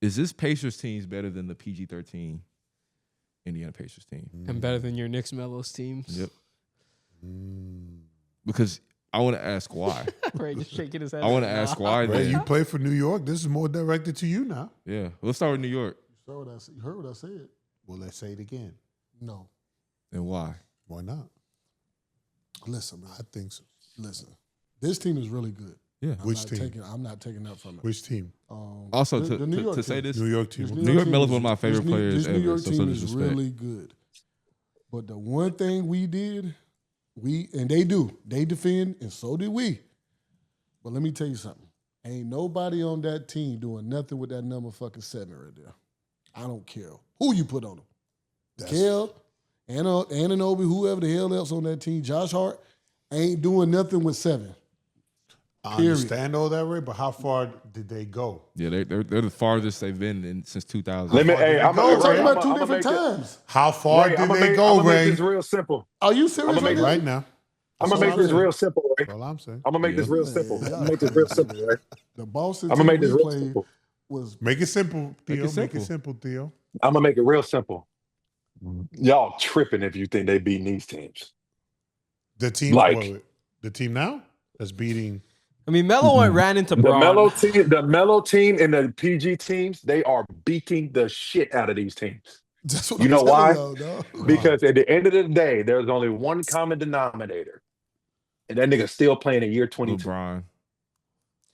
Is this Pacers team better than the PG-13 Indiana Pacers team? And better than your Knicks Melos teams? Yep. Because I want to ask why. Ray just shaking his head. I want to ask why. Ray, you play for New York. This is more directed to you now. Yeah. Let's start with New York. You heard what I said. Well, let's say it again. No. And why? Why not? Listen, man. I think so. Listen. This team is really good. Yeah. Which team? I'm not taking that from it. Which team? Also, the New York to say team. this, New York team. New York Melo's one of my favorite This players New ever. York So team is disrespect. really good. But the one thing we did, and they defend, and so did we. But let me tell you something. Ain't nobody on that team doing nothing with that number fucking 7 right there. I don't care who you put on them. Kel, Anunoby, whoever the hell else on that team, Josh Hart, ain't doing nothing with 7. I understand all that, Ray, but how far did they go? Yeah, they're the farthest they've been since 2000. I'm talking about two different times. How far did they go, I'm gonna Ray? make this real simple. Are you serious Right now. I'm gonna make this real simple, Ray. That's all I'm saying. I'm gonna make this real simple. I'm gonna make this real simple, Ray. The Boston I'm gonna make team this we real played simple. was Make it simple, Theo. Make it Make it simple, Theo. I'm gonna make it real simple. Y'all tripping if you think they beating these teams. The team, the team now that's beating. I mean, Melo ran into The Braun. Melo team and the PG teams, they are beating the shit out of these teams. That's what You I'm know why? telling y'all, dog. Because at the end of the day, there's only one common denominator. And that nigga still playing in year 22. LeBron.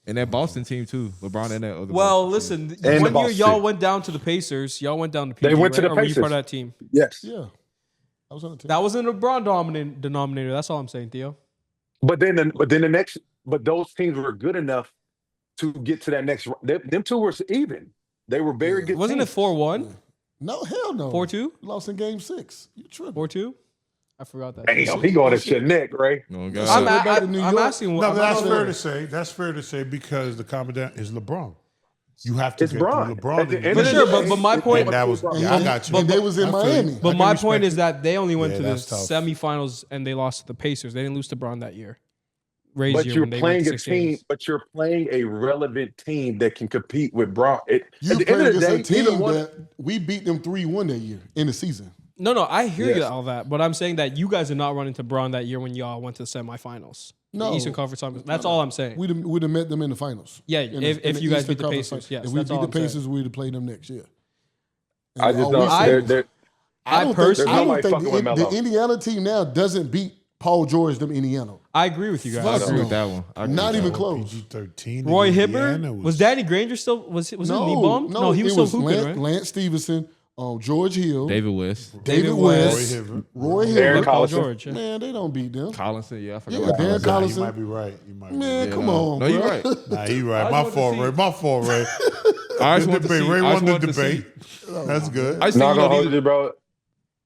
And that Boston team, too. LeBron and that other Well, Boston listen, And one the year Boston. y'all went down to the Pacers. Y'all went down to PG, They went to right? the Or were you Pacers. part of that team? Yes. Yeah. I was on the team. That wasn't a LeBron dominant denominator. That's all I'm saying, Theo. But those teams were good enough to get to that next. Them two were even. They were very good. Wasn't teams. it 4-1? No, hell no. 4-2? Lost in game 6. You tripping. 4-2? I forgot that. Damn, he going to your neck, Ray. Oh, God. I'm asking. No, that's asking- fair to say. That's fair to say because the commandant is LeBron. You have to It's get Bron. through LeBron. At the to end get of For the sure, day- but my point. And that was, I got you. And they was in I feel you. Miami. I But can my respect point it. is that they only went Yeah, to the that's tough. semifinals and they lost to the Pacers. They didn't lose to Braun that year. Ray's But year you're when they playing went a to 6 team. games. But you're playing a relevant team that can compete with Bron. You At the end played of the against day, a neither team one. that we beat them 3-1 that year in the season. No, I hear you Yes. all that, but I'm saying that you guys did not run into Braun that year when y'all went to the semifinals. No. The Eastern Conference Finals. That's all I'm saying. We'd have met them in the finals. Yeah, In if the you guys Eastern beat the Conference Pacers, Finals. yes, If we that's beat all the I'm saying. Pacers, we'd have played them next year. I just And don't. all we said- they're- I don't personally- think, I There's nobody don't fucking with think Melo. the Indiana team now doesn't beat Paul George them Indiana. I agree with you guys. I Fuck agree no. with that one. I agree Not with even that one. close. PG-13. Roy in Hibbert? Indiana Was Danny Granger still? Was it knee bum? No, he was it still was hooping, right? Lance Stevenson, George Hill, David West. David Roy West, Hibbert. Roy Darren Hibbert. Paul Collison. George. Yeah. Man, they don't beat them. Collinson, yeah, I forgot Yeah, about Darren Collinson. Nah, you Collison. might be right. You might be Man, right. come no. on, No, you're bro. right. Nah, you I right. just My wanted to fault, see. Ray. My fault, Ray. I just Good wanted to debate. see. Ray I won just the wanted to see. debate. That's good. I just Not think, gonna you hold know, you, bro.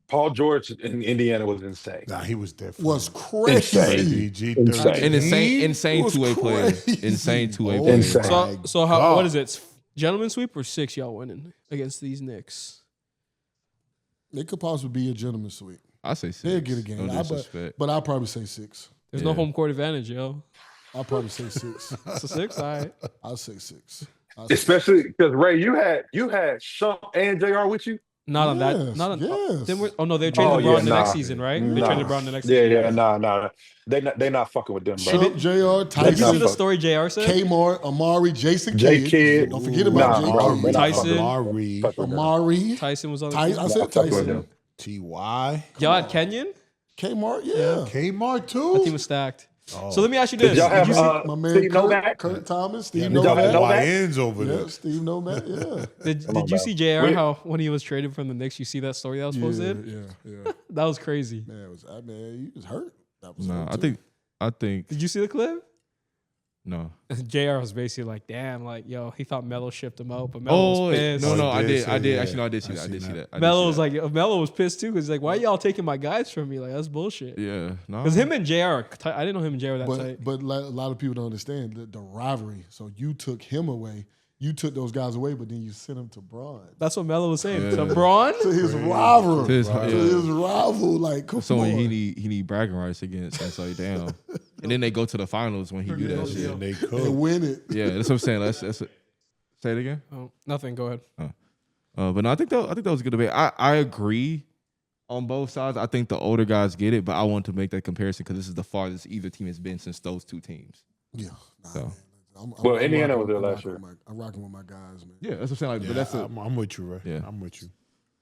Paul George in Indiana was insane. Nah, he was different. Was crazy. Insane. and insane was two-way player. crazy. Insane two-way Oh player. Insane. my So how? God. What is it? Gentleman sweep or 6 y'all winning against these Knicks? It could possibly be a gentleman's sweep. I say 6. They'll get a game. No disrespect. But I'll probably say 6. There's no home court advantage, yo. I'll probably say 6. It's a 6, all right. I'll say 6. I'll say Especially because Ray, you had Shump and JR with you. Not on that. Yes, Not on. yes. Then oh no, they traded Oh, LeBron yeah, the next nah. season, right? They Nah. traded LeBron the next Yeah, season. nah. They not fucking with them, bro. Shump, JR, Did you see the Tyson, story JR said? Kmart, Amari, Jason J. Kidd. Kidd. Don't forget about Nah, bro. J. They not Tyson. fucking- Amari. fuck with them. Amari. Tyson was on the I team. said Fuck with Tyson. them. T.Y. Y'all had Kenyon? Kmart, yeah. Kmart, That team too. was stacked. So let me ask you this. Did y'all Did have you see, My man Steve Novak? Kurt Thomas, Yeah, Steve they got Novak. Novak. YNs over Yeah, there. Steve Novak, yeah. did you see JR Wait. how when he was traded from the Knicks, you see that story that was posted? Yeah. That was crazy. Man, he was hurt. That was No, hurt too. I think Did you see the clip? no. JR was basically like, damn, like, yo, he thought Melo shipped him out, but Melo was pissed. no, Oh, I he did. did I say did. that. Actually, no, I did see I that. I seen did see that. that. I did Melo see was that. like, Melo was pissed too, because he's like, why y'all taking my guys from me? Like, that's bullshit. Yeah, no. Because him and JR, are tight. I didn't know him and JR were that tight. But a lot of people don't understand the rivalry. So you took him away. You took those guys away, but then you sent them to Braun. That's what Melo was saying. Yeah. To Braun? To his rival. To his- To yeah. his rival. Like, come So on. he need bragging rights against, and so damn. And then they go to the finals when he do that shit. And they and could. win it. Yeah, that's what I'm saying. That's Say it again. Oh, nothing. Go ahead. But no, I think that was a good debate. I agree on both sides. I think the older guys get it, but I want to make that comparison because this is the farthest either team has been since those two teams. Yeah. So. Man. Indiana was there last year. I'm rocking with my guys, man. Yeah, that's what I'm saying. Like, but that's I'm with you, Ray. Yeah. I'm with you.